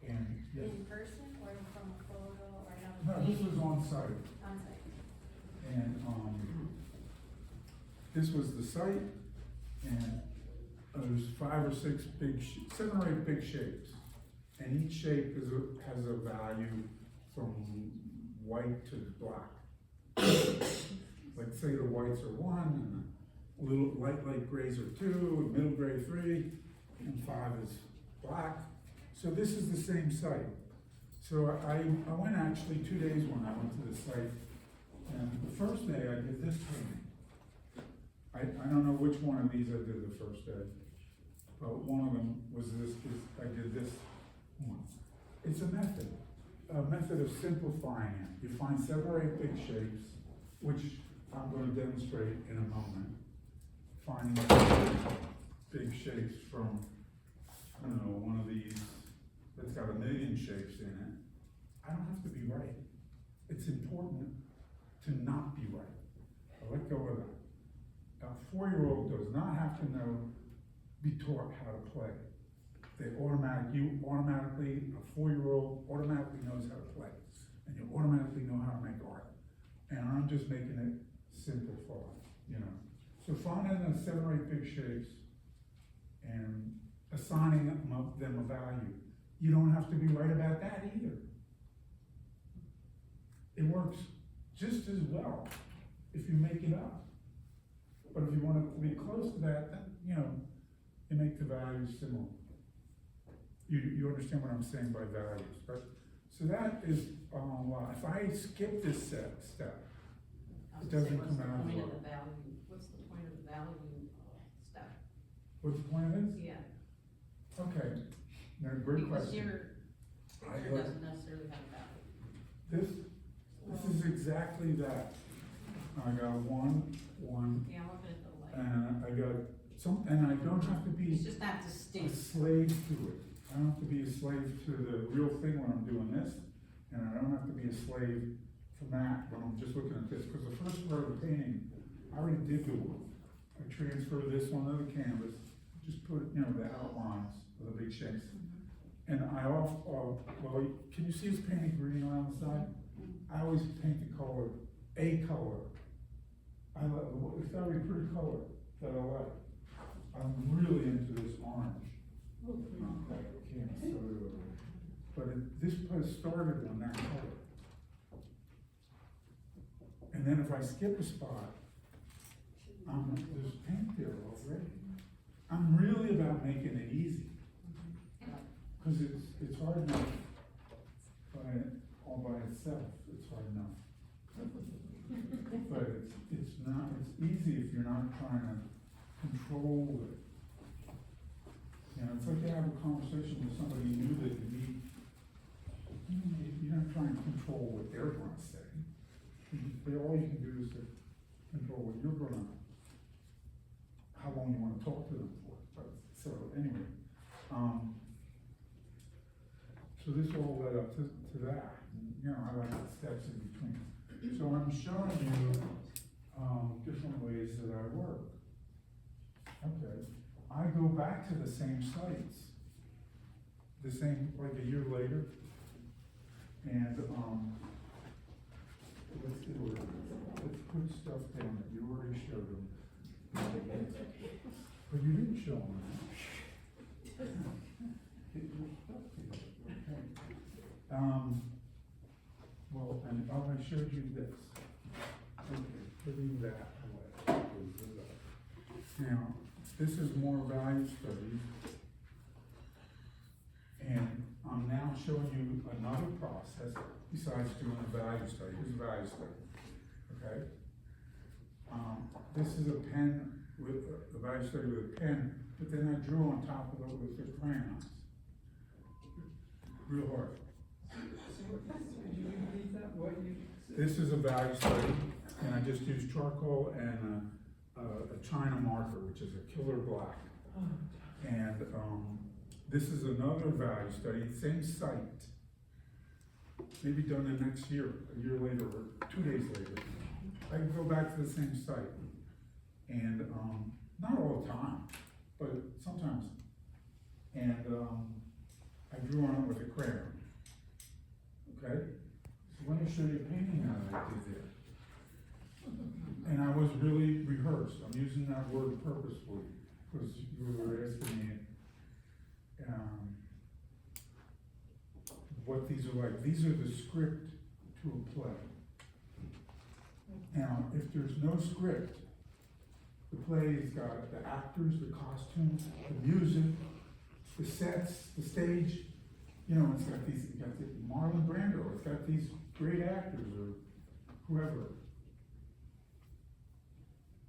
And In person or from a photo or no, another? this was on site, On site. and this was the site, and there's 5 or 6 7 or 8 big shapes, and each shape has a value from white to black. Like say the whites are 1, and a little light grays are 2, and middle gray 3, and 5 is black. So this is the same site. So I went actually 2 days when I went to the site, and the first day I did this painting. I don't know which one of these I did the first day, but one of them was I did this one. It's a method of simplifying it. You find 7 or 8 big shapes, which I'm going to demonstrate in a moment. Finding big shapes from, I don't know, one of these that's got 1 million shapes in it. I don't have to be right. It's important to not be right. I let go of that. A 4-year-old does not have to be taught how to play. A 4-year-old automatically knows how to play, and you automatically know how to make art. And I'm just making it simplified, you know. So finding the 7 or 8 big shapes and assigning them a value. You don't have to be right about that either. It works just as well if you make it up. But if you want it to be close to that, then, you know, you make the values similar. You understand what I'm saying by values, but, so that is, if I skip this step, it doesn't come out as well. What's the point of the value step? What's the point of this? Yeah. Okay, now, great Because question. your picture doesn't necessarily have a value. This is exactly that. I got one, Yeah, I'm looking at the light. and I got and I don't have to be It's just not a distinct. slave to it. I don't have to be a slave to the real thing when I'm doing this, and I don't have to be a slave from that when I'm just looking at this, because the first part of the painting, I already did the work. I transferred this one to the canvas, just put, you know, the outlines of the big shapes. And well, can you see it's painted green around the side? I always paint the color, a color. It's gotta be a pretty color that I like. I'm really into this orange. But this started on that color. And then if I skip a spot, there's paint there already. I'm really about making it easy. Cause it's hard enough all by itself, it's hard enough. But it's easy if you're not trying to control it. You know, it's like you have a conversation with somebody new that you meet. You're not trying to control what they're gonna say. All you can do is to control what you're how long you wanna talk to them for. But, so anyway, so this all led up to that. And, you know, I like the steps in between. So I'm showing you different ways that I work. Okay, I go back to the same sites, like a year later, and let's put stuff down that you already showed them. But you didn't show them. Get your stuff together, okay. Well, and I showed you this. Okay, putting that away. Now, this is more value studies. And I'm now showing you another process besides doing a value study. Here's a value study, okay? This is a pen, with a value study with a pen, but then I drew on top of it with the crayons. Real hard. This is a value study, and I just used charcoal and a China marker, which is a killer black. And this is another value study, same site. Maybe done the next year, a year later, or 2 days later. I can go back to the same site. And not all the time, but sometimes. And I I drew on it with a crayon. Okay? So let me show you a painting that I did there. And I was really rehearsed, I'm using that word purposefully, because you were asking me, what these are like. These are the script to a play. Now, if there's no script, the play's got the actors, the costumes, the music, the sets, the stage, you know, it's got these, you got the Marlon Brando, it's got these great actors or whoever.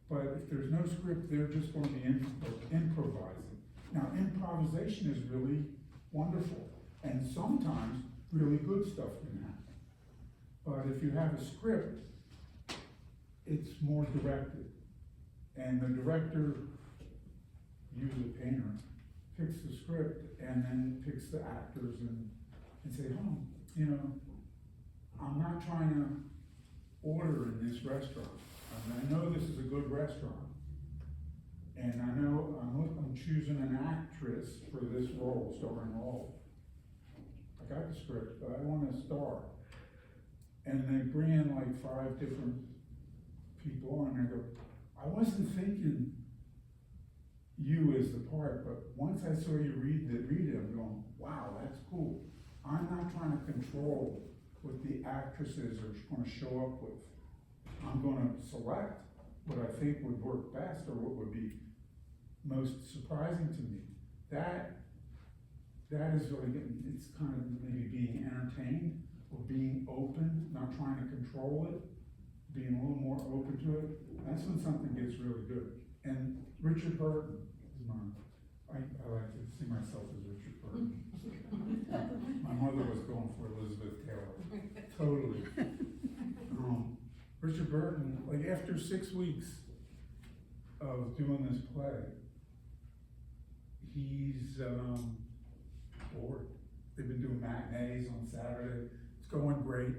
But if there's no script, they're just gonna be improvising. Now, improvisation is really wonderful, and sometimes really good stuff can happen. But if you have a script, it's more directed. And the director, usually a painter, picks the script and then picks the actors and say, oh, you know, I'm not trying to order in this restaurant. I know this is a good restaurant. And I know I'm choosing an actress for this role, starring role. I got the script, but I want to star. And they bring in like 5 different people and I go, I wasn't thinking you as the part, but once I saw you read it, I'm going, wow, that's cool. I'm not trying to control what the actresses are going to show up with. I'm going to select what I think would work best or what would be most surprising to me. That is really getting, it's kind of maybe being entertained or being open, not trying to control it, being a little more open to it. That's when something gets really good. And Richard Burton is mine. I like to see myself as Richard Burton. My mother was going for Elizabeth Taylor. Totally. Richard Burton, like after 6 weeks of doing this play, he's bored. They've been doing matinees on Saturday. It's going great.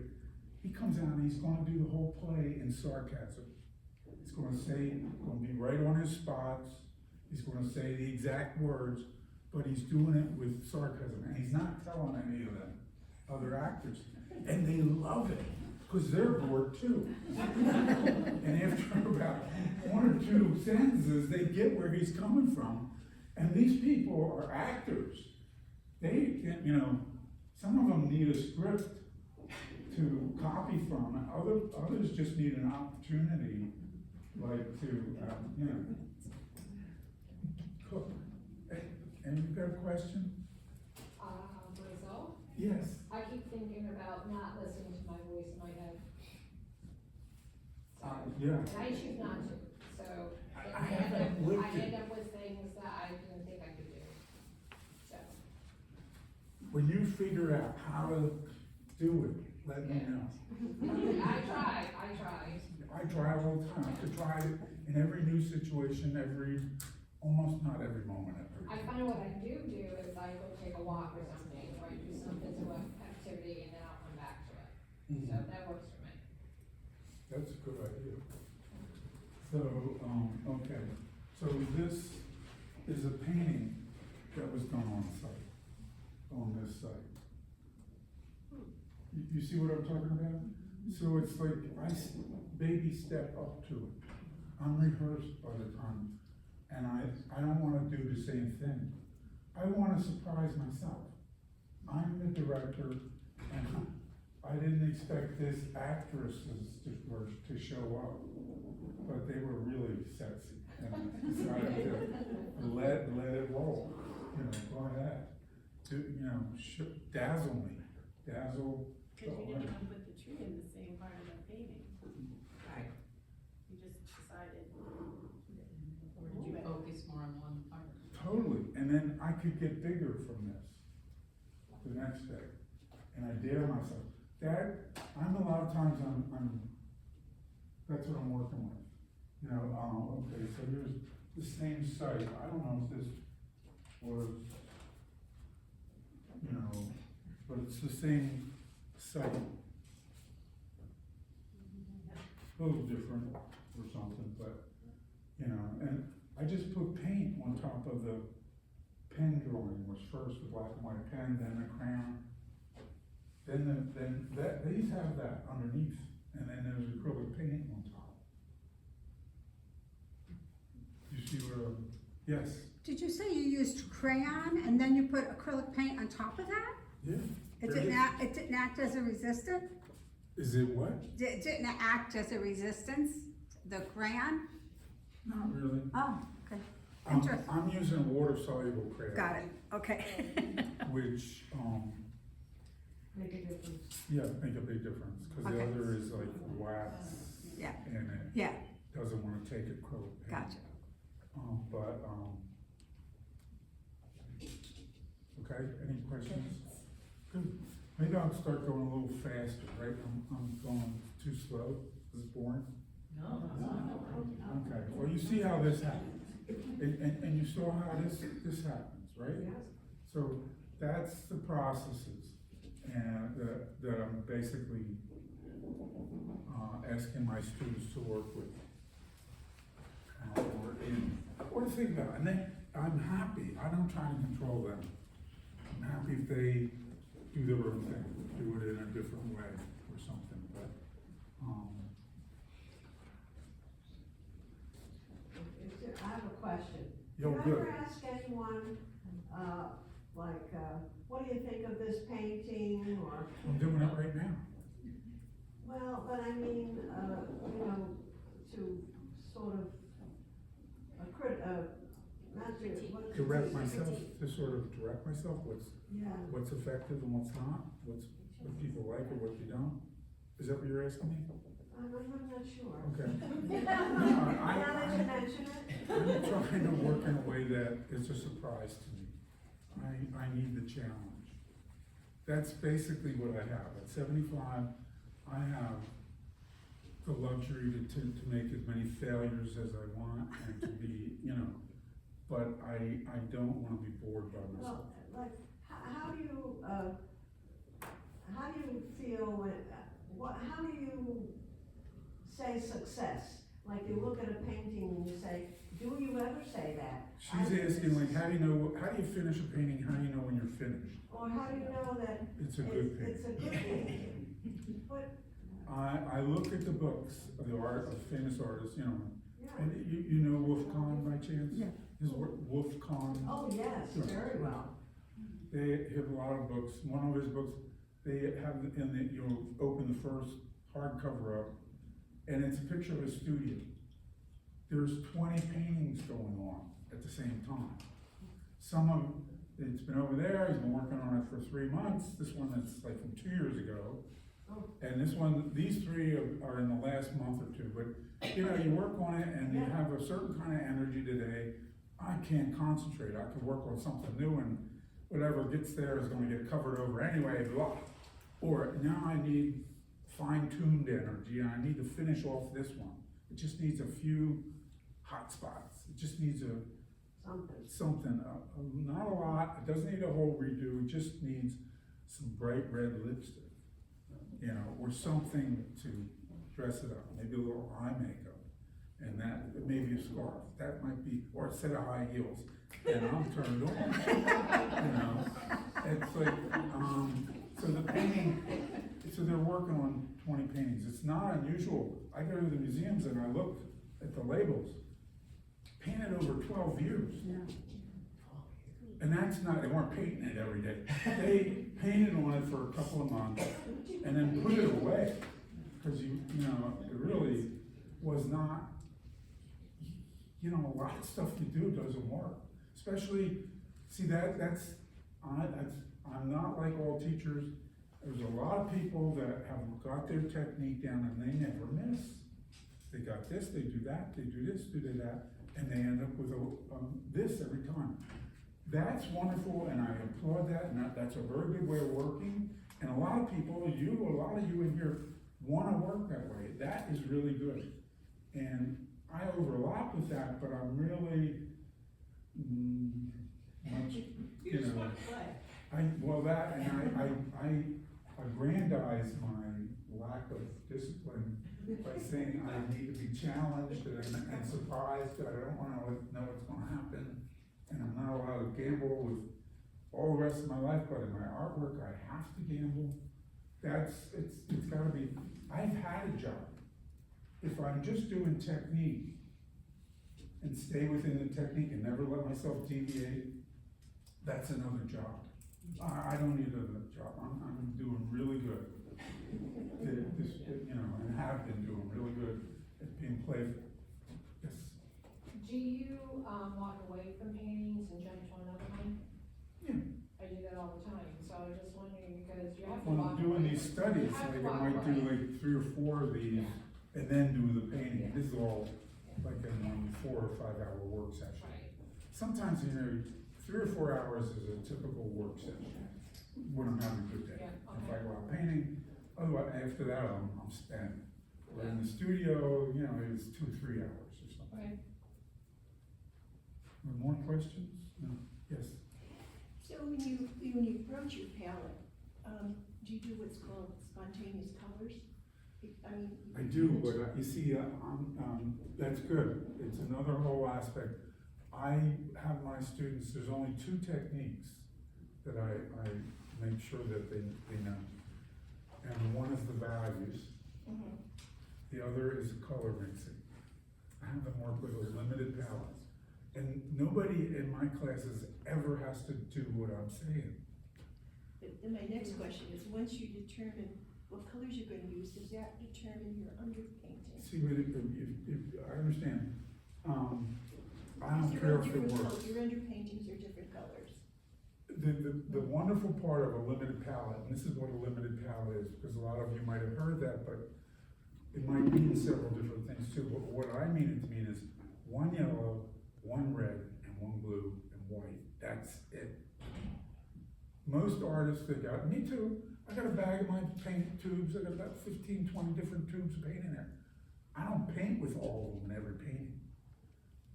He comes out and he's going to do the whole play in sarcasm. He's going to say, going to be right on his spots. He's going to say the exact words, but he's doing it with sarcasm. And he's not telling any of them other actors. And they love it, because they're bored too. And after about 1 or 2 sentences, they get where he's coming from. And these people are actors. They can, you know, some of them need a script to copy from, and others just need an opportunity, like to, you know, cook. And you've got a question? Myself? Yes. I keep thinking about not listening to my voice in my head. Yeah. And I choose not to, so I haven't lived I it. end up with things that I didn't think I could do. So, When you figure out how to do it, let me know. I try. I try all the time. I try it in every new situation, almost not every moment. I find what I do is I go take a walk or something, or I do some physical activity, and then I'll come back to it. Mhm. So that works for me. That's a good idea. So, okay, so this is a painting that was done on site, on this site. You see what I'm talking about? So it's like, baby step up to it. I'm rehearsed by the time, and I don't wanna do the same thing. I wanna surprise myself. I'm the director, and I didn't expect this actresses to show up, but they were really sexy, and I decided to let it roll. You know, go ahead, dazzle me, dazzle. Cause you didn't even put the tree in the same part of the painting. Right. You just decided. Or did you focus more on one part? Totally, and then I could get bigger from this the next day, and I dare myself. I'm a lot of times that's what I'm working with. You know, okay, so here's the same site. I don't know if this was, you know, but it's the same site. A little different or something, but, you know, and I just put paint on top of the pen drawing was first the black and white pen, then the crayon. Then these have that underneath, and then there's acrylic paint on top. You see where, yes, Did you say you used crayon and then you put acrylic paint on top of that? yeah. It didn't act as a resistant? Is it what? Didn't it act as a resistance, the crayon? Not really. Oh, okay, I'm interesting. using water soluble crayon. Got it, okay. Which, Make a difference. yeah, make a big difference, cause the Okay. other is like wax. Yeah. And it Yeah, doesn't wanna take acrylic paint. gotcha. Okay, any questions? Good, maybe I'll start going a little faster, right? I'm going too slow, is it boring? No. Okay, well, you see how this happens, and you saw how this happens, right? So that's the processes, and that I'm basically, asking my students to work with. Or to think about, and then, I'm happy, I don't try to control them. I'm happy if they do their own thing, do it in a different way or something, but, I have a question. Yo, Do you good. ever ask anyone, what do you think of this painting, or? I'm doing it right now. Well, but I mean, to sort of, not to, what? Direct myself, to sort of direct myself, Yeah, what's effective and what's not, what people like or what you don't. Is that what you're asking me? I'm not sure. Okay. Now that you mention it. I'm trying to work in a way that is a surprise to me. I need the challenge. That's basically what I have. At 75, I have the luxury to make as many failures as I want and to be, but I don't wanna be bored by myself. Well, like, how do you feel when, how do you say success? Like, you look at a painting and you say, do you ever say that? She's asking like, how do you finish a painting, how do you know when you're finished? Or how do you know that It's a good painting. it's a good painting? But, I look at the books of the art of famous artists, yeah, and you know Wolf Kahn by chance? Yeah. His work, Wolf Kahn, oh, yes, very well. they have a lot of books, one of his books, they have, you'll open the first hardcover up, and it's a picture of a studio. There's 20 paintings going on at the same time. Some of it's been over there, he's been working on it for 3 months, this one is like from 2 years ago. Oh. And this one, these three are in the last month or two, but you work on it and you have a certain kind of energy today. I can't concentrate, I can work on something new and whatever gets there is gonna get covered over anyway, blah. Or now I need fine-tuned energy and I need to finish off this one. It just needs a few hot spots, it just needs something, not a lot, it doesn't need a whole redo, it just needs some bright red lipstick. Or something to dress it up, maybe a little eye makeup, and that, maybe a scarf, that might be, or a set of high heels, and I'm turned on, It's like, so the painting, so they're working on 20 paintings, it's not unusual, I go to the museums and I look at the labels, painted over 12 years. Yeah. And that's not, they weren't painting it every day. They painted on it for a couple of months and then put it away. Cause it really was not, a lot of stuff you do doesn't work. Especially, see I'm not like all teachers. There's a lot of people that have got their technique down and they never miss. They got this, they do that, they do this, do that, and they end up with this every time. That's wonderful, and I applaud that, and that's a very good way of working. And a lot of people, a lot of you in here want to work that way. That is really good. And I overlap with that, but I'm really much, You just want to play. I aggrandize my lack of discipline by saying I need to be challenged and surprised. I don't want to know what's going to happen. and I'm not allowed to gamble with all the rest of my life, but in my artwork, I have to gamble. It's gotta be, I've had a job. If I'm just doing technique and stay within the technique and never let myself deviate, that's another job. I don't need another job, I'm doing really good. And have been doing really good at being playful. Yes. Do you, walk away from paintings and jump to another one? Yeah. I do that all the time, so I was just wondering, because you have to When walk I'm doing away. these studies, You have like to I walk might do away. like 3 or 4 of these Yeah. and then do the painting. Yeah. This is all like in 4 or 5 hour work session. Right. Sometimes, 3 or 4 hours is a typical work session when I'm having a good day. Yeah, If I okay. go out painting, otherwise, after that, I'm spent. Or in the studio, it's 2 or 3 hours or something. Okay. More questions? No? Yes? So when you approach your palette, do you do what's called spontaneous colors? I do, but you see, that's good. It's another whole aspect. I have my students, there's only 2 techniques that I make sure that they know. And one is the values, the other is color mixing. I have them work with a limited palette. And nobody in my classes ever has to do what I'm saying. But then my next question is, once you determine what colors you're gonna use, does that determine your underpainting? See, but if I understand, I don't Because care if it different works. Your underpaintings are different colors. The wonderful part of a limited palette, and this is what a limited palette is, because a lot of you might have heard that, but it might mean several different things too, but what I mean it to mean is 1 yellow, 1 red, and 1 blue, and white, that's it. Most artists, me too, I got a bag of my paint tubes, I got about 15, 20 different tubes of paint in there. I don't paint with all of them in every painting.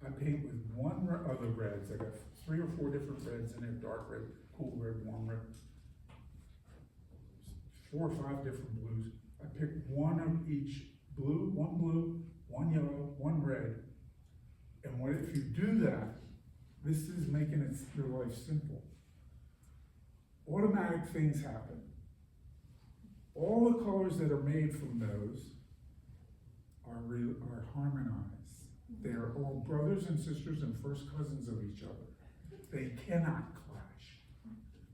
I paint with 1 of the reds, I got 3 or 4 different reds in there, dark red, cool red, warm red. 4 or 5 different blues. I pick 1 of each blue, 1 yellow, 1 red. And what if you do that, this is making your life simple. Automatic things happen. All the colors that are made from those are harmonized. They are all brothers and sisters and first cousins of each other. They cannot clash.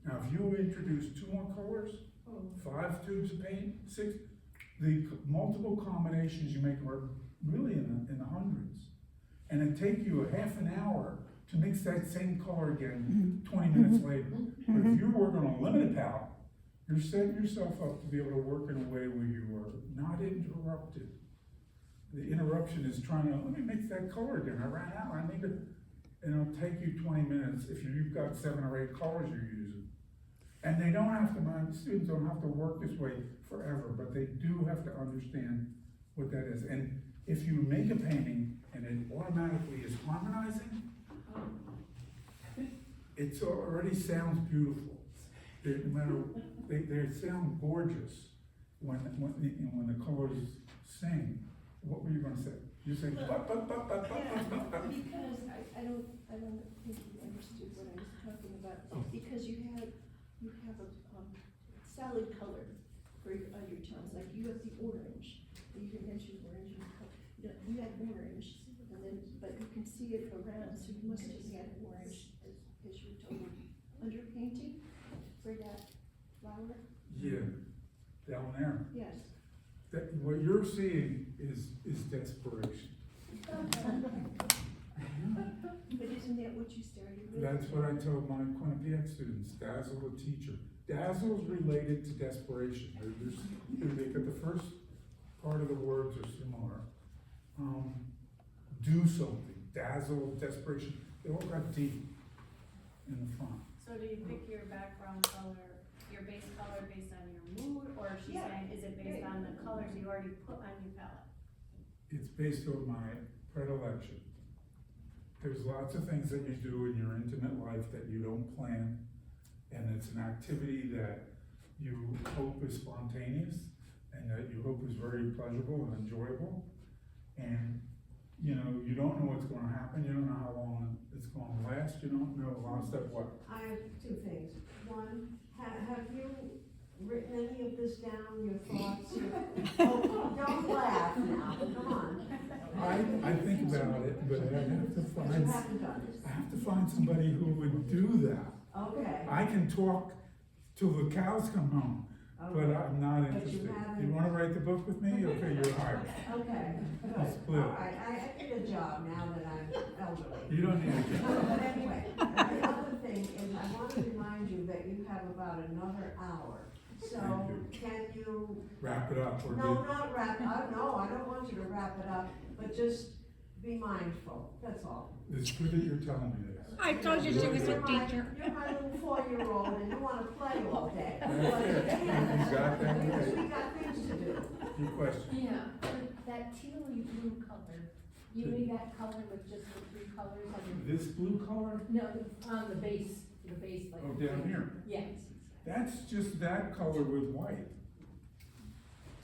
Now, if you introduce 2 more colors, 5 tubes of paint, 6, the multiple combinations you make are really in the hundreds. And it take you a half an hour to mix that same color again 20 minutes later. But if you're working on a limited palette, you're setting yourself up to be able to work in a way where you are not interrupted. The interruption is trying to, let me mix that color again, I ran out, I need to, and it'll take you 20 minutes if you've got 7 or 8 colors you're using. And they don't have to, my students don't have to work this way forever, but they do have to understand what that is. And if you make a painting and it automatically is harmonizing, it already sounds beautiful. They sound gorgeous when the colors sing. What were you gonna say? You say, Because I don't think you understood what I was talking about, because you have a solid color for your undertones, like you have the orange, and you can mention orange, you had orange, and then, but you can see it around, so you must have had orange as your total underpainting for that flower? yeah, down there. Yes. What you're seeing is desperation. But isn't that what you started with? That's what I told my Quinnipiac students, dazzle the teacher. Dazzle is related to desperation. The first part of the words are similar. Do something, dazzle, desperation, they all got D in the front. So do you pick your background color, your base color based on your mood, or she's Yeah. saying, is it based on the colors you already put on your palette? It's based on my predilection. There's lots of things that you do in your intimate life that you don't plan, and it's an activity that you hope is spontaneous, and that you hope is very pleasurable and enjoyable. And you know, you don't know what's gonna happen, you don't know how long it's gonna last, you don't know a lot of stuff, what? I have two things. One, have you written any of this down, your thoughts? Oh, don't laugh now, come on. I think about it, but I have to You find, haven't done this. I have to find somebody who would do that. Okay. I can talk till the cows come home, but Okay. I'm not But you interested. haven't- You wanna write the book with me? Okay, you're hired. Okay, good. I'll split. All right, I need a job now that I'm elderly. You don't need a job. But anyway, the other thing is I want to remind you that you have about another hour. So Thank can you, Wrap it up, or no, did, not wrap, no, I don't want you to wrap it up, but just be mindful, that's all. it's good that you're telling me this. I told you she was a teacher. You're my little 4-year-old and you wanna play all day. That's it. You got that Because right. we got things to do. Your question? Yeah, but that tealy blue color, you made that color with just the three colors on your, This blue color? no, on the base like. Oh, down here. Yes, That's just that color with white.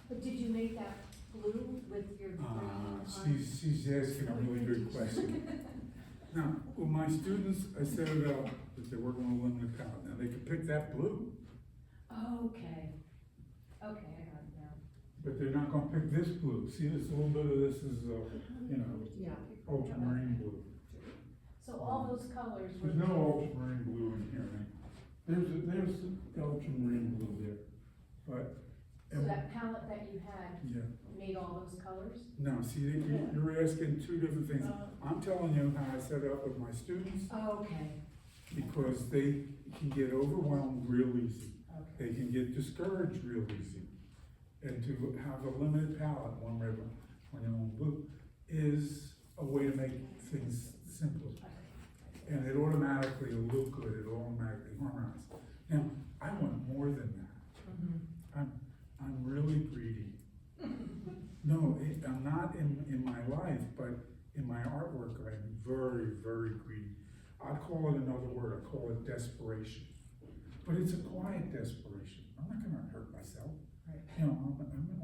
but did you make that blue with your green on? She's asking a really good question. Now, with my students, I said that they work on a limited palette. Now, they could pick that blue, Okay, I got it now. but they're not gonna pick this blue. See, this, a little bit of this is, you know, Yeah. ultramarine blue. So all those colors were. There's no ultramarine blue in here, right? There's the ultramarine blue there, but. So that palette that you had Yeah, made all those colors? no, see, you're asking two different things. I'm telling you how I set it up with my students, Okay, because they can get overwhelmed real easy. okay. They can get discouraged real easy. And to have a limited palette, one red one, one yellow, one blue, is a way to make things simpler. And it automatically will look good, it'll automatically harmonize. Now, I want more than that. I'm really greedy. No, I'm not in my life, but in my artwork, I'm very, very greedy. I'd call it another word, I call it desperation. But it's a quiet desperation. I'm not gonna hurt myself. Right. You know,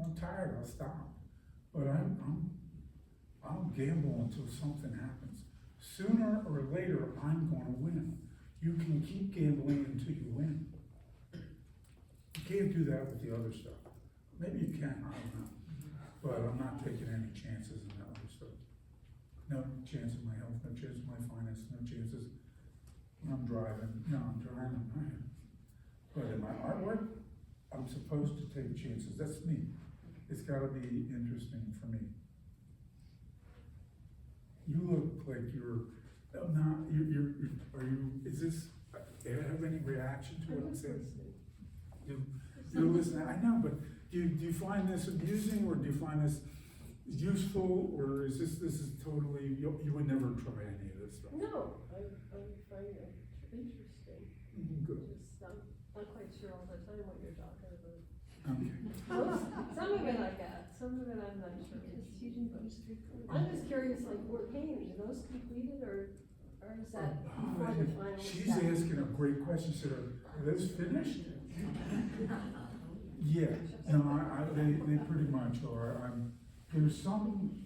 I'm tired, I'll stop. But I'll gamble until something happens. Sooner or later, I'm gonna win. You can keep gambling until you win. You can't do that with the other stuff. Maybe you can, I don't know. But I'm not taking any chances in that other stuff. No chance of my health, no chance of my finance, no chances when I'm driving. No, I'm driving, I am. But in my artwork, I'm supposed to take chances. That's me. It's gotta be interesting for me. You look like you're not, are you, is this, do you have any reaction to what I'm saying? You're listening, I know, but do you find this amusing, or do you find this useful, or is this is totally, you would never try any of this stuff? No, I find it interesting. Good. Just, not quite sure all the time what you're talking about. Okay. Some of it I got, some of it I'm not sure. I'm just curious, like, were paintings, are those completed, or is that before the final She's step? asking a great question, she said, are those finished? Yeah, no, they pretty much are. There's some,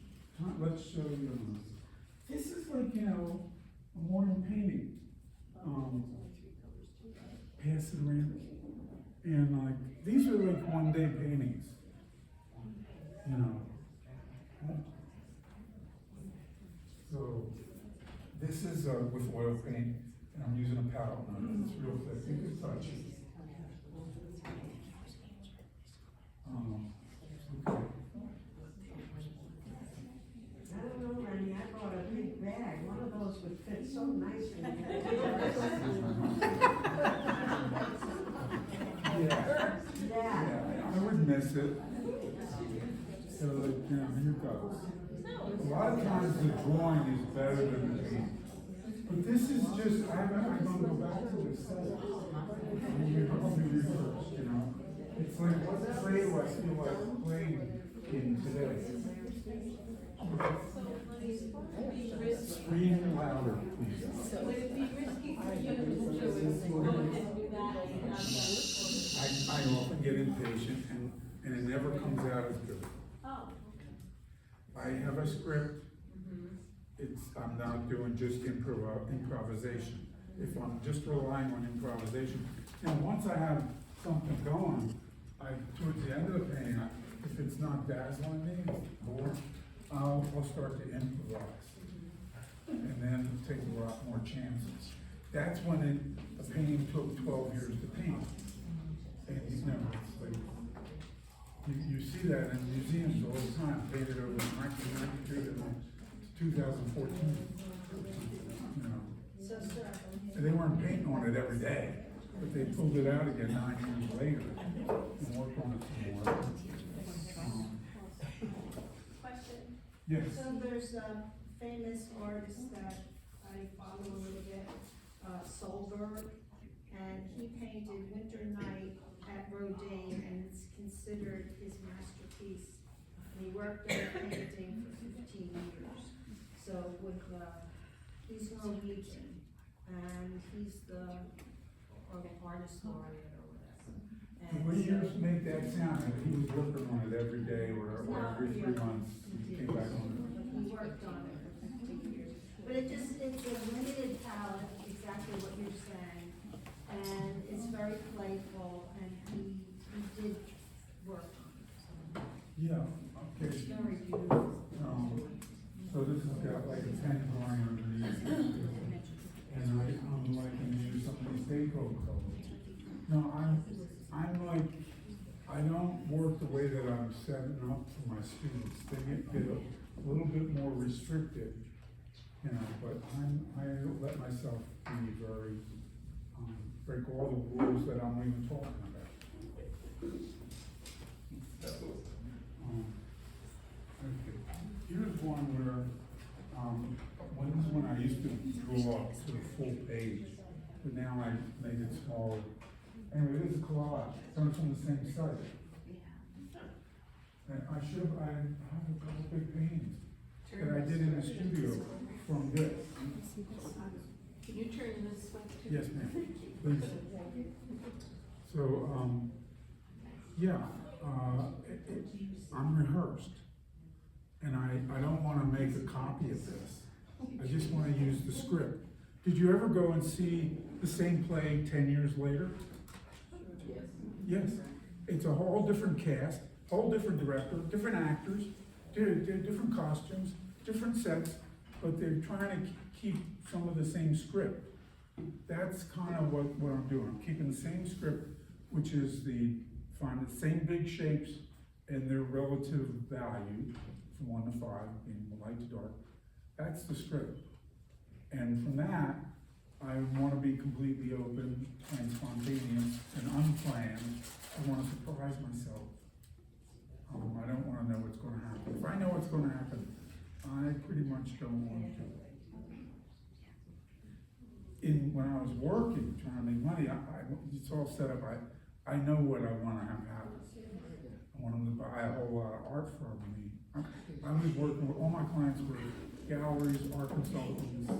let's show you. This is like, you know, a morning painting. Pass it around. And like, these are like one-day paintings. You know. So, this is with oil paint, and I'm using a palette on it. It's real thick, you can touch it. Okay. I don't know, Lenny, I bought a big bag, one of those would fit so nicely. Yeah, Yeah. I would miss it. So like, you know, here goes. A lot of times the drawing is better than the painting. But this is just, I'm gonna go back to this. Help me research, you know. It's like, what play do I feel like playing in today? Scream louder, please. Would it be risky for you to do that? I often get impatient and it never comes out as good. Oh. I have a script I'm not doing just improvisation. If I'm just relying on improvisation, now, once I have something going, towards the end of the painting, if it's not dazzling me, or I'll start to improvise. And then take a lot more chances. That's when a painting took 12 years to paint. And it's like, you see that in museums all the time, painted over 1992 to 2014. You know, So, sir, and they weren't painting on it every day, but they pulled it out again 9 years later and worked on it some more. Question? Yes, so there's a famous artist that I follow a little bit, Solberg, and he painted Winter Night at Rodin, and it's considered his masterpiece. And he worked on the painting for 15 years. So with, he's Norwegian, and he's the artist laureate or whatever. the way you make that sound, and he was working on it every day or every 3 months, he came back on He worked on it for 15 years. But it's a limited palette, exactly what you're saying. And it's very playful, and he did work on it. it. Yeah, It's okay. very beautiful. So this has got like a 10 going underneath. And I'm liking to use some of these Dayco colors. No, I'm like, I don't work the way that I'm setting up for my students. They get a little bit more restricted, you know, but I let myself be very, break all the rules that I'm even talking about. Okay. Here's one where, this is when I used to draw up to the full page, but now I made it smaller. Anyway, this is a collage, done from the same site. And I have a couple big paintings that I did in the studio from this. Can you turn this way? Yes, ma'am, please. So, yeah, I'm rehearsed. And I don't wanna make a copy of this. I just wanna use the script. Did you ever go and see the same play 10 years later? Yes. It's a whole different cast, whole different director, different actors, different costumes, different sets, but they're trying to keep some of the same script. That's kind of what I'm doing. I'm keeping the same script, which is find the same big shapes and their relative value from 1 to 5, being light to dark. That's the script. And from that, I want to be completely open and spontaneous and unplanned. I want to surprise myself. I don't want to know what's going to happen. If I know what's going to happen, I pretty much don't want to. When I was working, trying to make money, it's all set up. I know what I want to have happen. I want them to buy a whole lot of art from me. I was working with, all my clients were galleries, art consultants,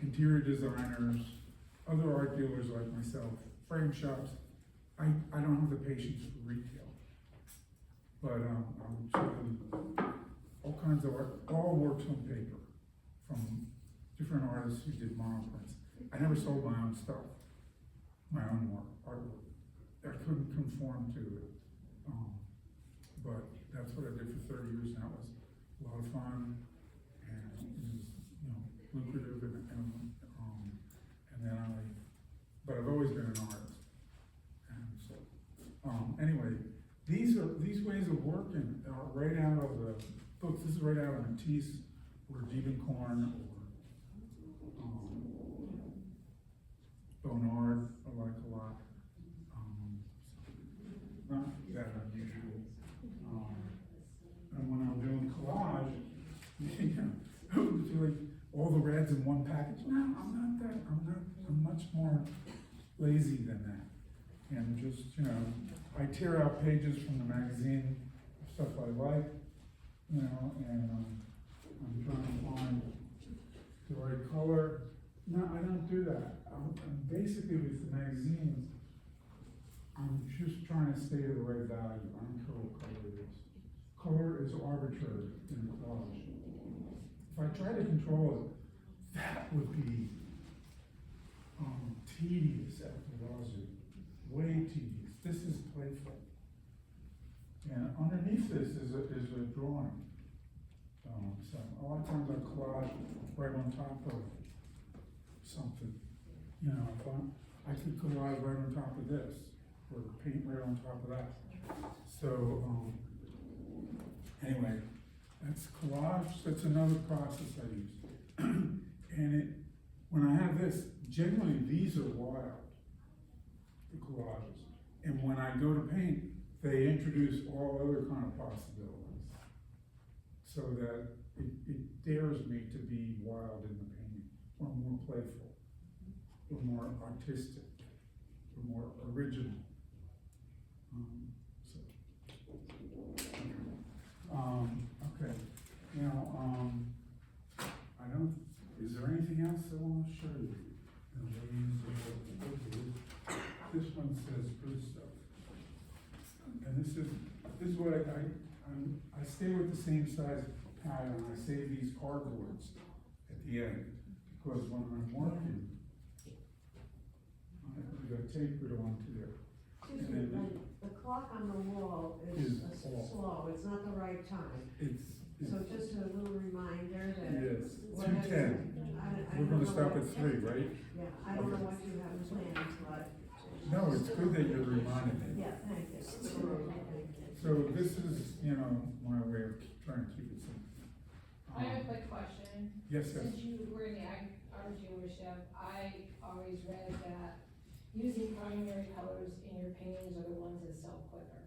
interior designers, other art dealers like myself, frame shops. I don't have the patience for retail. But I'm showing all kinds of art, all works on paper from different artists who did monoprints. I never sold my own stuff, my own artwork. I couldn't conform to it. But that's what I did for 30 years, and that was a lot of fun, and it was, lucrative, and then but I've always been an artist. And so, anyway, these ways of working are right out of the books. This is right out of Matisse or Diebenkorn or Bonnard, I like a lot. Not that unusual. And when I'm doing collage, it's like all the reds in one package. No, I'm not that. I'm much more lazy than that. And just, I tear out pages from the magazine, stuff I like, and I'm trying to find the right color. No, I don't do that. I'm basically with the magazines, I'm just trying to stay to the right value. I don't care what color it is. Color is arbitrary in collage. if I try to control it, that would be, tedious at the Wazoo, way tedious. This is playful. And underneath this is a drawing. So a lot of times I collage right on top of something. You know, if I could collage right on top of this, or paint right on top of that. So, anyway, that's collage, that's another process I use. And when I have this, generally these are wild, the collages. And when I go to paint, they introduce all other kind of possibilities. So that it dares me to be wild in the painting, or more playful, or more artistic, or more original. Okay, now, I don't, is there anything else I want to show you? This one says good stuff. And this is what I stay with the same size pattern. I save these cardboards at the end, because when I'm working, I got tape it onto there. Excuse me, Lenny, the clock on the wall is slow, it's not the right time. So just a little reminder that. Yes, whatever- 2:10. I We're don't gonna know stop what- at 3, right? Yeah, I don't know what you have planned, but, No, it's good that you're reminding me. yeah, thank you. So this is, my way of trying to keep it simple. I have a quick question. Yes, yes. Since you were in the art dealership, I always read that using primary colors in your paintings are the ones that sell quicker.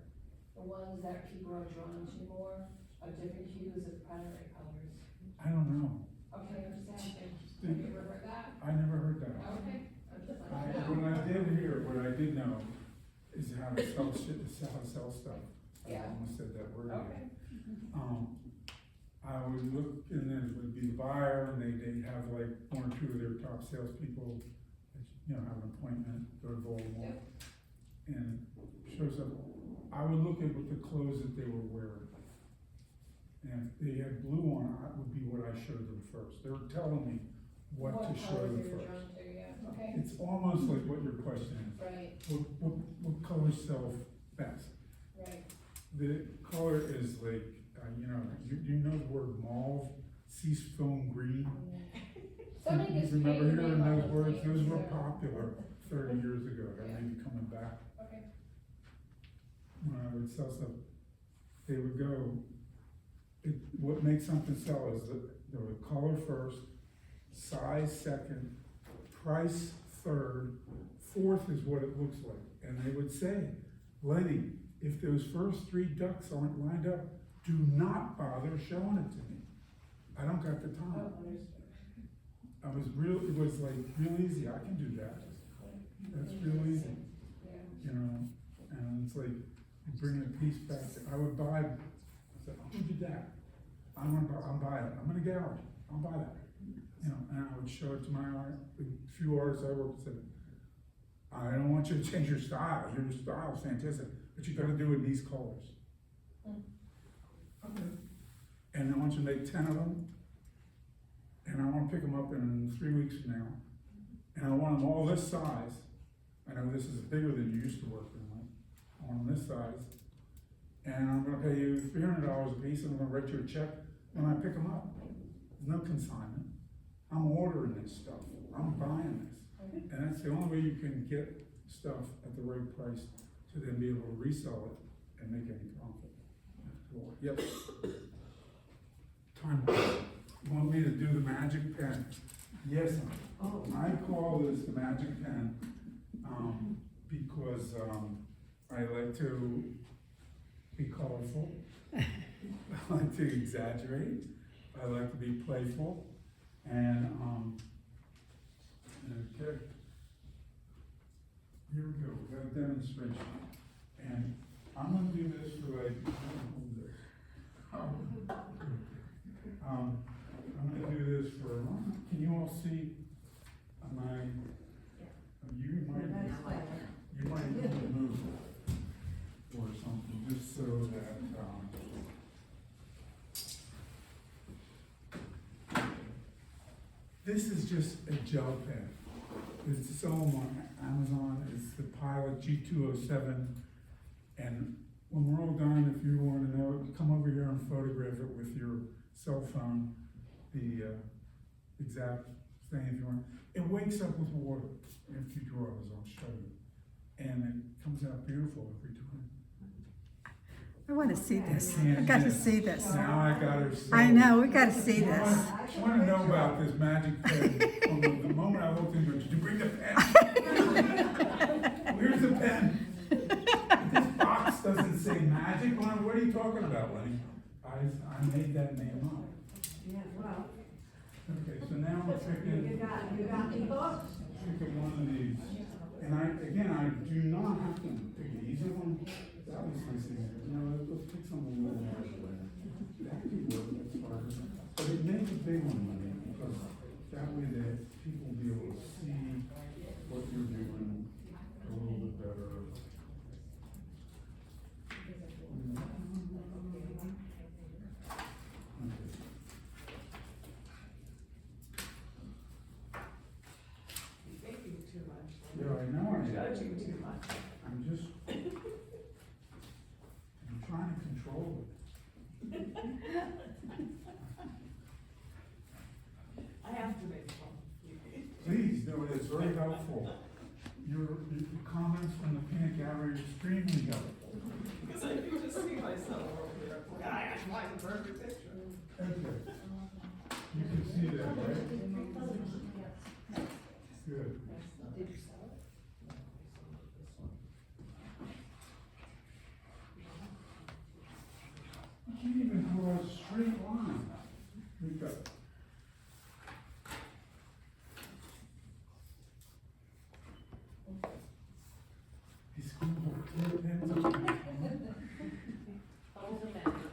The ones that people are drawn to more are different hues of primary colors. I don't know. Okay, I'm just asking. Have you ever heard that? I never heard that. Okay, I'm just What I did know is how to sell shit, how to sell stuff. Yeah. I almost said that word. Okay. I would look, and then it would be the buyer, and they'd have like one or two of their top salespeople, have an appointment, go to Baltimore. Yep. And shows up, I would look at what the clothes that they were wearing. And if they had blue on, it would be what I showed them first. They were telling me what to show colors them you were first. drawn to, yeah, okay, It's almost like what your question is. right, What colors sell best? right. The color is like, you know the word mauve, cease film green? Somebody You gets remember paid to hearing make all those words? Those were things, so- popular 30 years ago, they Yeah. may be coming back. Okay, When I would sell stuff, they would go, what makes something sell is the color first, size second, price third, fourth is what it looks like. And they would say, Lenny, if those first 3 ducks aren't lined up, do not bother showing it to me. I don't got the time. oh, understood. It was like real easy, I can do that. That's real easy, Yeah, and it's like, you bring a piece back, I would buy, I said, who did that? I'll buy it, I'm in a gallery, I'll buy that. And I would show it to my the few artists I worked with, said, I don't want you to change your style is fantastic, but you gotta do it in these colors. Okay. And I want you to make 10 of them, and I wanna pick them up in 3 weeks from now, and I want them all this size. I know this is bigger than you used to work in, right? I want them this size, and I'm gonna pay you $300 a piece, and I'm gonna write you a check when I pick them up. There's no consignment. I'm ordering this stuff, I'm buying this, and that's the only way you can get stuff at the right price to then be able to resell it and make any profit. Yep. Time. You want me to do the magic pen? Yes, Oh, I call this the magic pen, because, I like to be colorful. I like to exaggerate. I like to be playful, and, okay. Here we go, we got a demonstration, and I'm gonna do this for like, I'm gonna do this for, can you all see my, that's fine. you might need to move or something, just so that, This is just a gel pen. It's sold on Amazon, it's the Pilot G207. And when we're all done, if you wanna know, come over here and photograph it with your cell phone, the exact thing if you want. It wakes up with water after you draw it, as I'll show you. And it comes out beautiful every time. I wanna see this. I can't gotta miss. see this. Now I got her sold. I know, we gotta see You this. wanna know about this magic pen? From the moment I looked into it, did you bring the pen? Where's the pen? This box doesn't say magic on it. What are you talking about, Lenny? I made that name up. Yeah, well, Okay, so now we're picking. you got the books. Pick one of these. And I do not have to pick an easy one. That was nice. You know, let's pick something a little harder. That could work, that's harder. But it makes a big one, Lenny, because that way that people will be able to see what you're doing a little bit better. Yeah, I know I am. I'm just, I'm trying to control it. I have to make fun. Please, no, it's very helpful. Your comments from the peanut gallery are extremely helpful. Because I can just see myself over here. I find a perfect picture. Okay. You can see that, right? Good. You can't even draw a straight line. We've got. These schools are clear pens.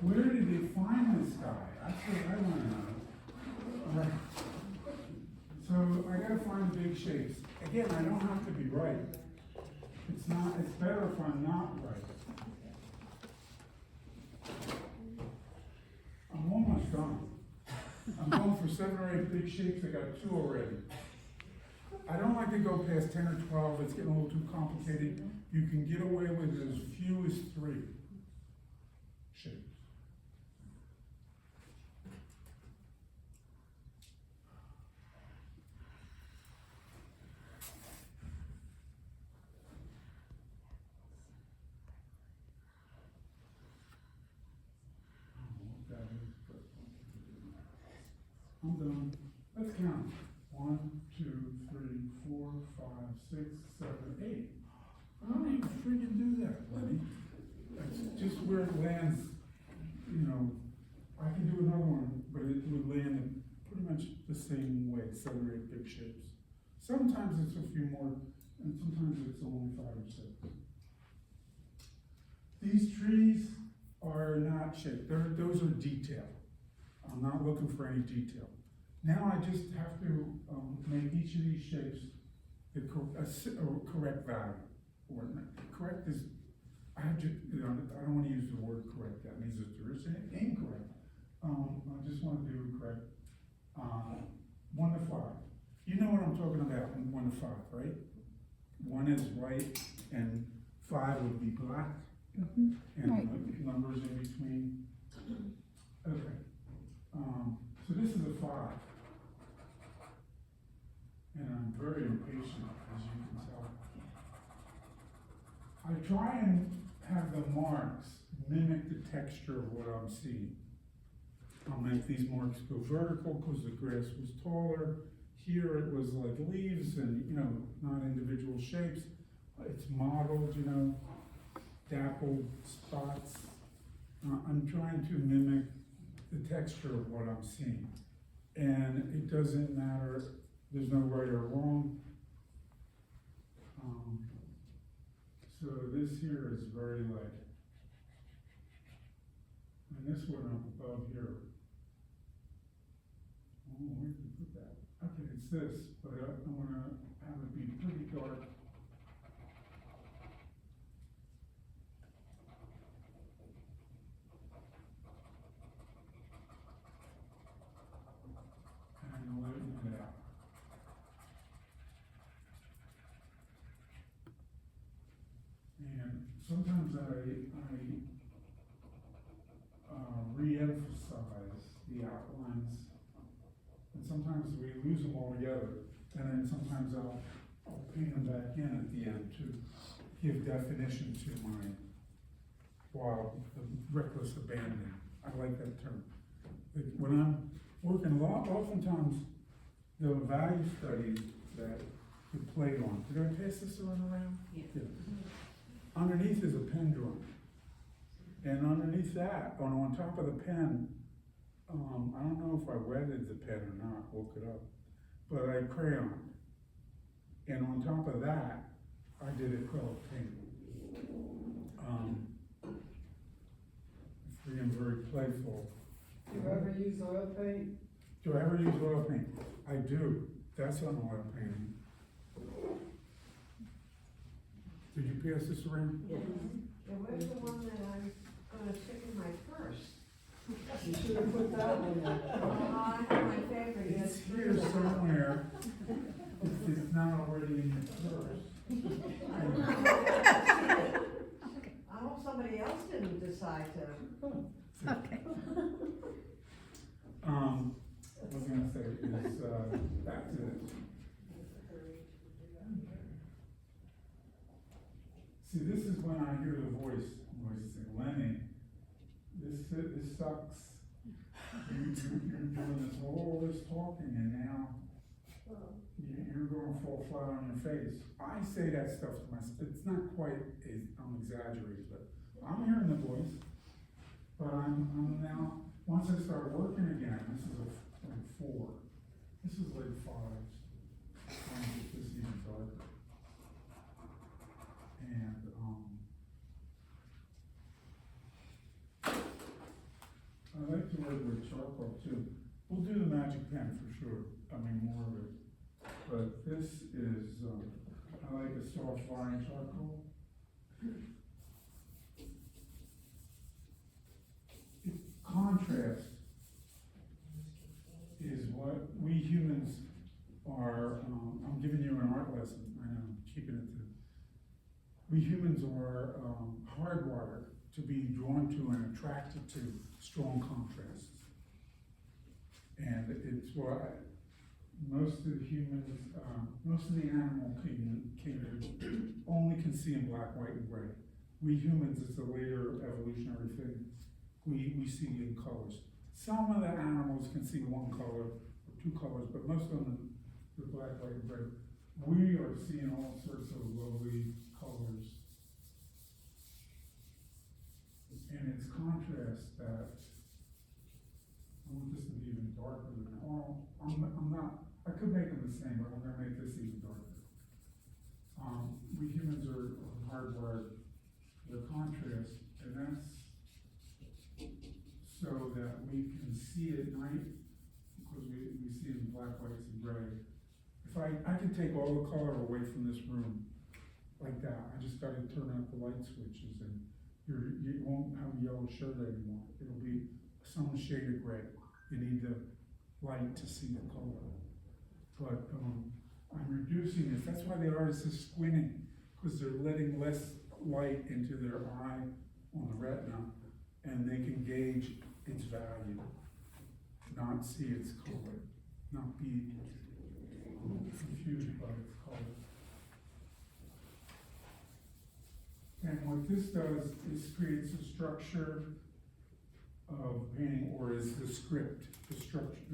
Where did they find this guy? That's what I wanna know. Right. So I gotta find the big shapes. Again, I don't have to be right. It's better if I'm not right. I'm almost done. I'm going for 7 or 8 big shapes, I got 2 already. I don't like to go past 10 or 12, it's getting a little too complicated. You can get away with as few as 3 shapes. I'm done. Let's count. 1, 2, 3, 4, 5, 6, 7, 8. I don't even freaking do that, Lenny. That's just where it lands, you know. I can do another one, but it would land in pretty much the same way, 7 or 8 big shapes. Sometimes it's a few more, and sometimes it's only 5 or 6. These trees are not shaped. Those are detail. I'm not looking for any detail. Now I just have to make each of these shapes the correct value. Or correct is, I have to, you know, I don't want to use the word correct. That means that there is an incorrect. I just want to do correct. 1 to 5. You know what I'm talking about in 1 to 5, right? 1 is white and 5 would be black. Mm-hmm. And Right. the numbers in between. Okay. So this is a 5. And I'm very impatient, as you can tell. I try and have the marks mimic the texture of what I'm seeing. I'll make these marks go vertical because the grass was taller. Here it was like leaves and, you know, not individual shapes. It's modeled, you know, dappled spots. I'm trying to mimic the texture of what I'm seeing. And it doesn't matter, there's no right or wrong. So this here is very light. And this one up above here. Oh, where did we put that? Okay, it's this, but I want to have it be pretty dark. And lighten it out. sometimes I re-emphasize the outlines, and sometimes we lose them altogether, and then sometimes I'll paint them back in at the end to give definition to my wild, reckless abandon. I like that term. Like, when I'm working oftentimes the value studies that you played on, did I pass this around? Yeah. Underneath is a pen drawing. And underneath that, on top of the pen, I don't know if I wetted the pen or not, look it up, but I crayoned. And on top of that, I did acrylic paint. Free and very playful. Do you ever use oil paint? Do I ever use oil paint? I do. That's on oil painting. Did you pass this around? Yeah, where's the one that I'm gonna stick in my purse? You should have put that one in. I have my favorite, yes. It's here somewhere, if it's not already in your purse. I hope somebody else didn't decide to. Okay. What I was gonna say is, back to this. See, this is when I hear the voice say, Lenny, this sucks. You're doing all this talking and now you're gonna fall flat on your face. I say that stuff to myself. It's not quite, I'm exaggerating, but I'm hearing the voice. But I'm now, once I start working again, this is like 4. This is like 5. I'm just this even darker. And, I like to work with charcoal too. We'll do the magic pen for sure. I mean, more of it. But this is, I like a soft line charcoal. Contrast is what we humans are, I'm giving you an art lesson, I know, I'm keeping it to. We humans are hardwired to be drawn to and attracted to strong contrasts. And it's why most of the humans, most of the animal kingdom only can see in black, white, and gray. We humans, it's a later evolutionary thing. We see in colors. Some of the animals can see one color or 2 colors, but most of them, the black, white, and gray. We are seeing all sorts of lovely colors. And it's contrast that, I want this to be even darker than that. Oh, I'm not, I could make them the same, but I'm gonna make this even darker. We humans are hardwired for the contrast, and that's so that we can see at night, because we see in black, whites, and gray. If I can take all the color away from this room, like that, I just gotta turn out the light switches and you won't have a yellow shirt anymore. It'll be some shade of gray. You need the light to see the color. But I'm reducing this. That's why the artist is squinting, because they're letting less light into their eye on the retina, and they can gauge its value, not see its color, not be confused by its color. And what this does is creates a structure of painting, or is the script. The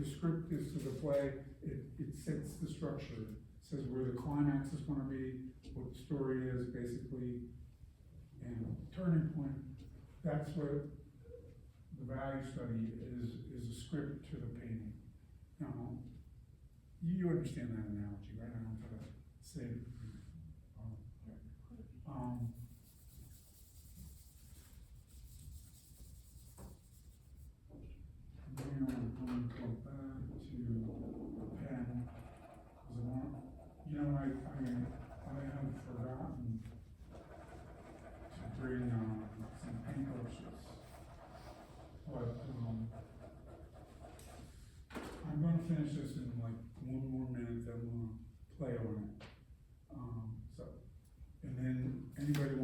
script is to the play, it sets the structure, says where the climax is gonna be, what the story is, basically, and turning point. That's what the value study is a script to the painting. Now, you understand that analogy, right? I don't have to say it. Now I'm going to go back to a pen, because I want, I have forgotten to bring some paintbrushes. But I'm going to finish this in like 1 more minute, then we'll play on it. And then anybody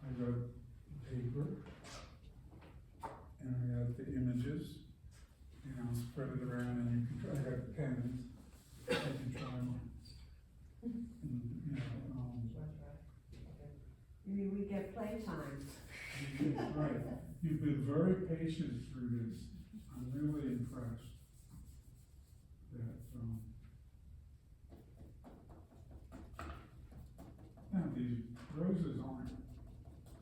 I got paper, and I got the images, and I'll spread it around, and you can try, I got pens, you can try them. And, you know, Maybe we get playtime. right, you've been very patient through this, I'm really impressed that, now, these roses aren't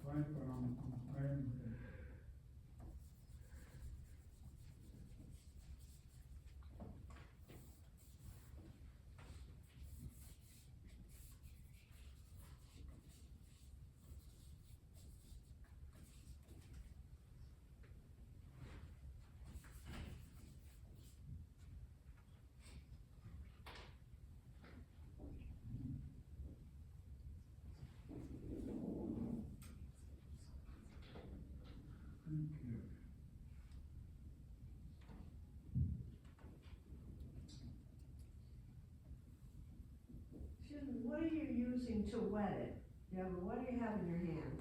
right, but I'm playing with it. Thank you. Excuse me, what are you using to wet it? What do you have in your hand?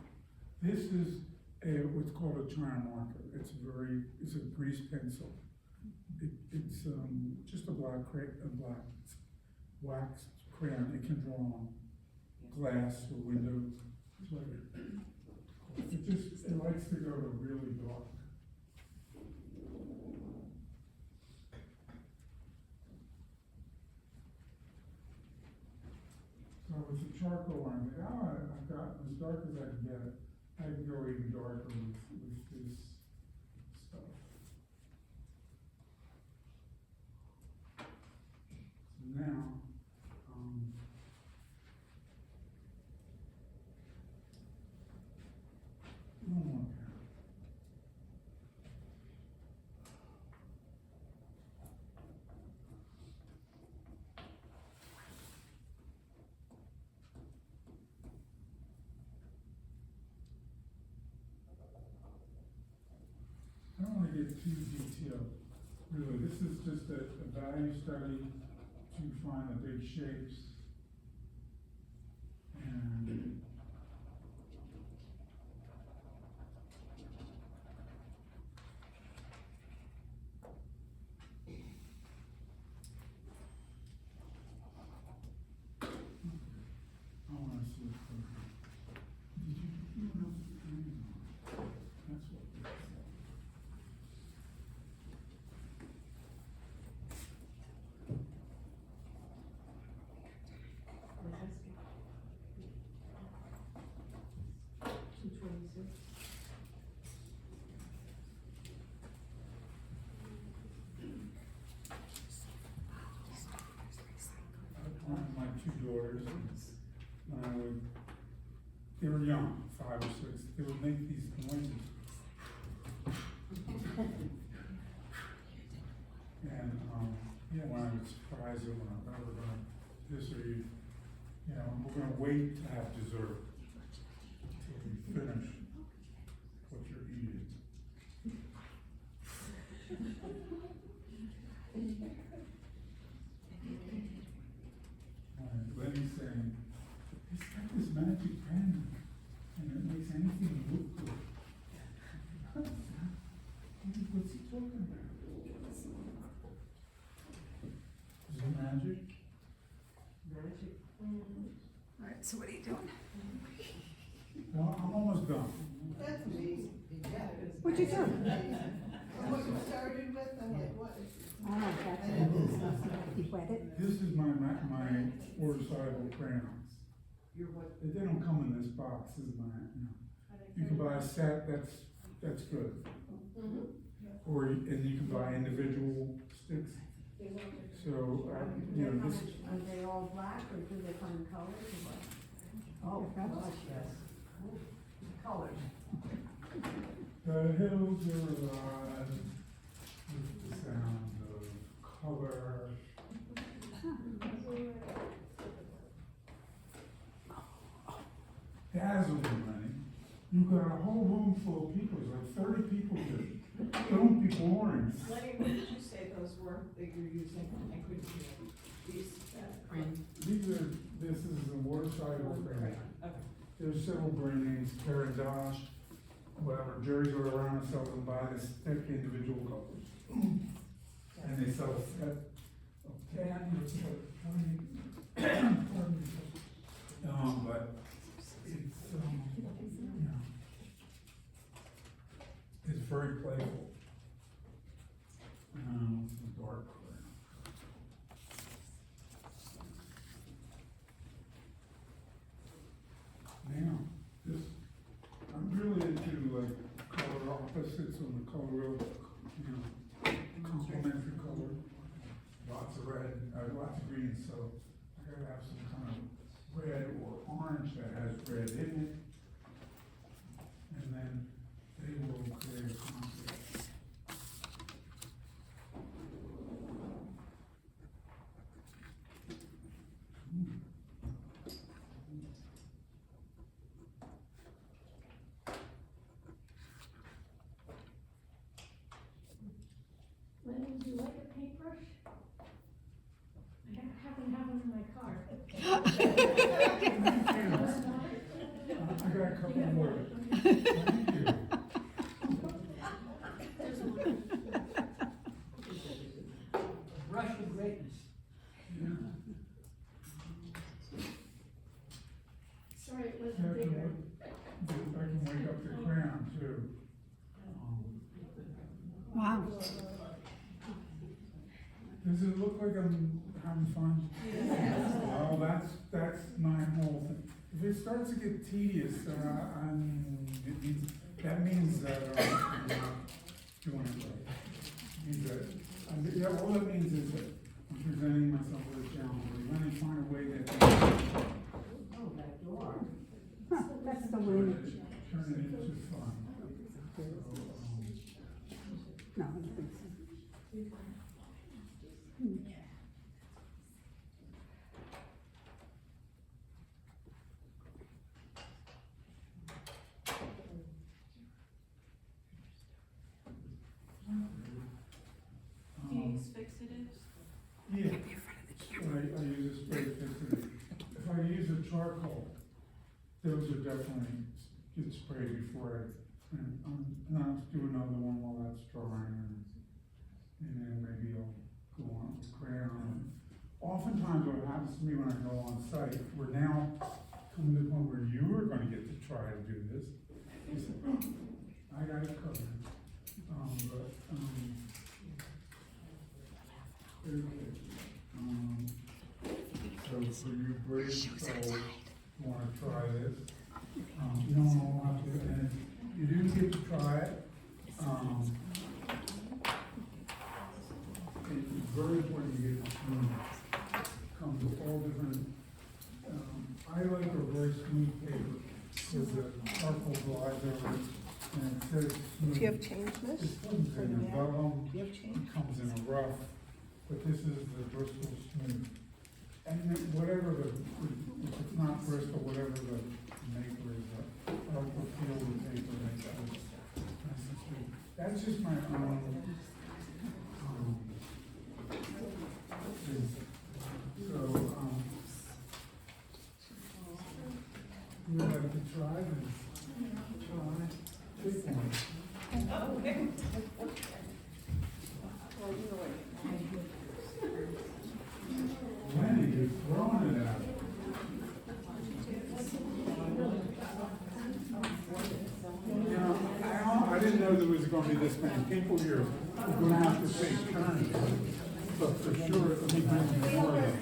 This is what's called a charm marker. It's a grease pencil. It's just a black wax crayon. It can draw on glass or windows. It likes to go to really dark. So it's a charcoal on it. I've gotten as dark as I can get it. I can go even darker with this stuff. So now, one more pen. I don't want to get too detailed, really. This is just a value study to find the big shapes. And I want to see if did you know that's what it said. My two daughters, they were young, 5 or 6, they would make these noises. And, when I would surprise them, when I was going, this or you know, we're gonna wait to have dessert till we finish what you're eating. Lenny's saying, he's got this magic pen, and it makes anything look good. What's he talking about? Is it magic? Magic. Alright, so what are you doing? Well, I'm almost done. That's amazing. Yeah. What'd you do? From what you started with, I'm like, what? Oh, that's you wet it? This is my water-soluble crayons. You're what? They don't come in this box, this is my, you can buy a set, that's good. Or, and you can buy individual sticks. So, this, Are they all black or do they come in colors or what? Oh, gosh, yes. Colors. the hills are alive with the sound of color. Dazzling, Lenny. You've got a whole room full of people, it's like 30 people here. Don't be boring. Lenny, what did you say those were that you're using? I couldn't hear. These, This is a water-soluble crayon. Okay. there's several brand names, Kara Josh, whatever, Jerry's or around and sell them by this thick individual colors. And they sell a set of 10 or a set of 20. But it's, it's very playful. It's a dark color. Now, this, I'm really into like color opposites on the color wheel, complementary color. Lots of red, lots of green, so I gotta have some kind of red or orange that has red in it. And then they will create a conflict. Lenny, would you like a paintbrush? I happen to have one in my car. I got a couple more. Thank you. Brush with greatness. Yeah. Sorry, it I wasn't can bigger. wake up the crown too. Wow. Does it look like I'm having fun? Well, that's my whole thing. If it starts to get tedious, that means that I'm not doing it right. Means that, all that means is that I'm presenting myself with a challenge. Let me find a way that That's the way. turn it into fun. No, I don't think so. Do you use fixatives? Yeah. I use a spray fixative. If I use a charcoal, those are definitely get sprayed before and I'll do another one while that's drying, and then maybe I'll go on with crayon. Oftentimes what happens to me when I go on site, we're now coming to the point where you are gonna get to try to do this. You say, oh, I got it covered. Okay. So for you brave souls, you wanna try this? You don't all have to, and you do get to try it. It's very important to get the smooth. Comes with all different, I like a very smooth paper, because the charcoal glides over it, and it says smooth. Do you have change this? This one's in a vellum, Do you have change? it comes in a rough, but this is the Bristol smooth. And then whatever the, if it's not Bristol, whatever the maker is, I like the feel of the paper makes it nice and smooth. That's just my own, thing. So, you would like to try this? Try, take one. Lenny, you're throwing it at it. You know, I didn't know there was gonna be this many people here. We're gonna have to take turns. But for sure, let me bring you more.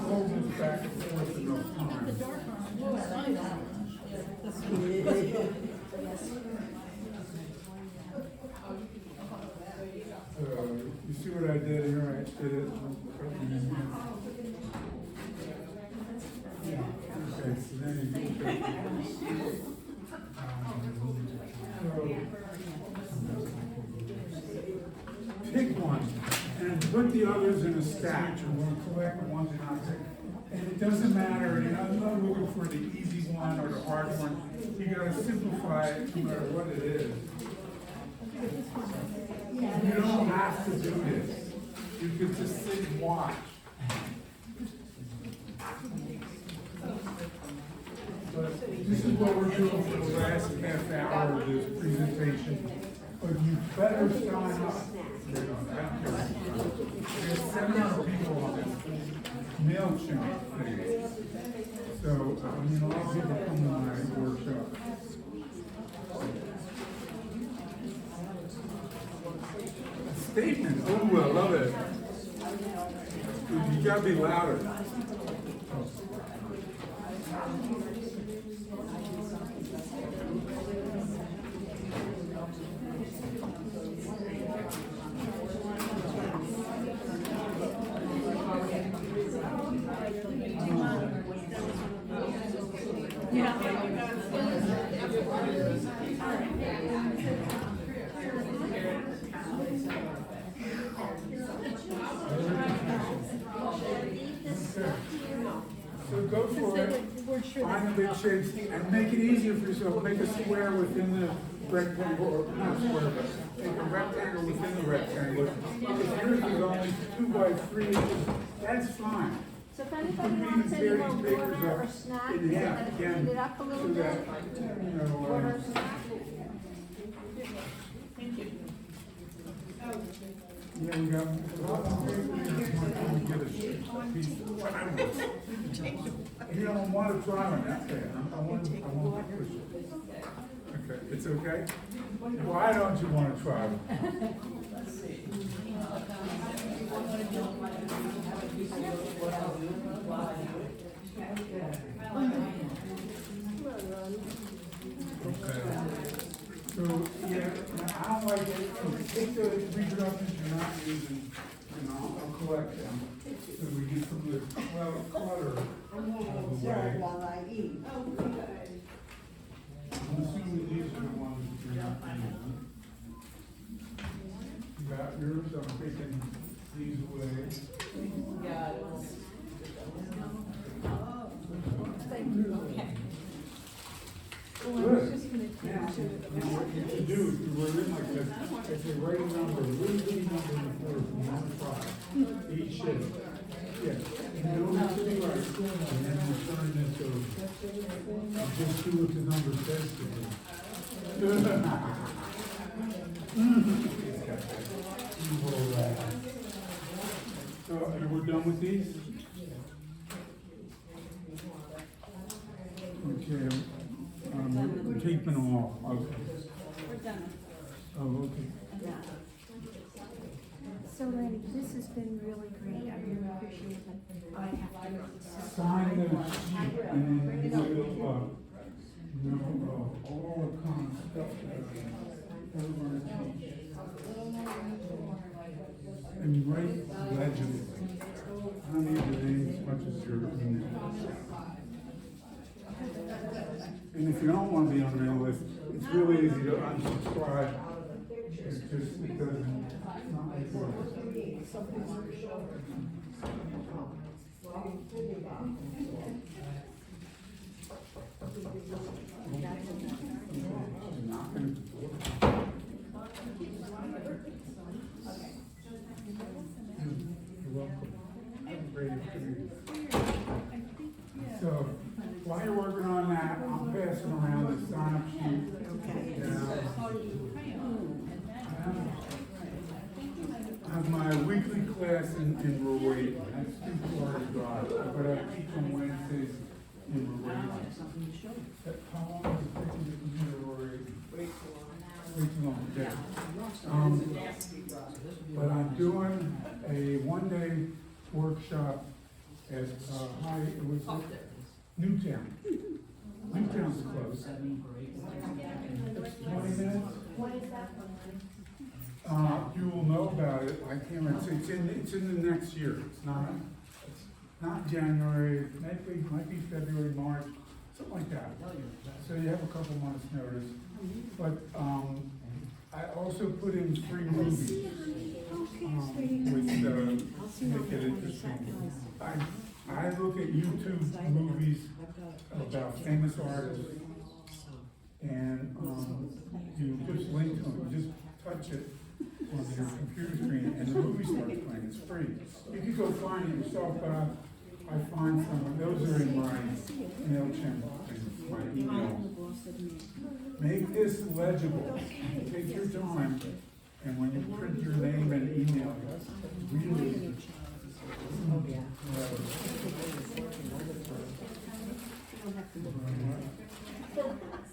Hold this back and forth enough time. You see what I did here? I did it. Okay, so then you can take pick one and put the others in a stack. You want to collect ones and not take. And it doesn't matter, you know, I'm not looking for the easy one or the hard one. you gotta simplify it no matter what it is. You don't have to do this. You could just sit and watch. But this is what we're doing for the last half hour of this presentation. But you better sign up. There's 700 people on this MailChimp thing. So, I mean, a lot of people come to my workshop. Statement, oh, I love it. You gotta be louder. So go for it, find the big shapes, and make it easier for yourself, make a square within the rectangle, or not square, but make a rectangle within the rectangle. If yours is only 2 by 3 inches, that's fine. So if anybody wants any more water or snacks, In half, again, heat it up a little so bit. that, you know, Water or snack? yeah, we got, we get a piece of you don't want to try one, that's it, I want to push it. Okay, it's okay? Why don't you want to try one? Okay. So, yeah, I don't like it, take the reproductions you're not using, and I'll collect them. So we get some of the clutter out of the way. While I eat. I'm assuming these are the ones that you're not using. You got yours, I'm taking these away. Good. Now, what you should do, if you were in like this, if you write a number, really big number in the quarter from 1 to 5, each shape. Yeah, and you don't have to be right, and then you turn this over. Just do what the number says to do. So, we're done with these? Okay, we're keeping them all, okay. We're done. Oh, okay. So Lenny, this has been really great, I really appreciate it. I have to. Sign the sheet and then we'll, all the kind of stuff that we're gonna teach. And write legibly. I don't need the name as much as your email. And if you don't want to be on the mail list, it's really easy to unsubscribe. It's just, it doesn't, it's not like work. Not gonna- You're welcome. Great experience. So, while you're working on that, I'm passing around the sign-up sheet. I have my weekly class in Rowayton. That's 2 hours drive. But I teach on Wednesdays in Rowayton. How long is it taking to come here, Rowayton? Way too long, okay. But I'm doing a 1-day workshop at Newtown. Newtown's close. 20 minutes? What is that one? You will know about it, I can't remember, it's in the next year, it's not January, might be February, March, something like that. So you have a couple months' notice. But, I also put in 3 movies, with, make it interesting. I look at YouTube movies about famous artists, and, you just link to them, you just touch it on your computer screen, and the movie starts playing, it's free. You can go find it yourself, but I find some, those are in my MailChimp, and my email. Make this legible, take your time, and when you print your name and email, really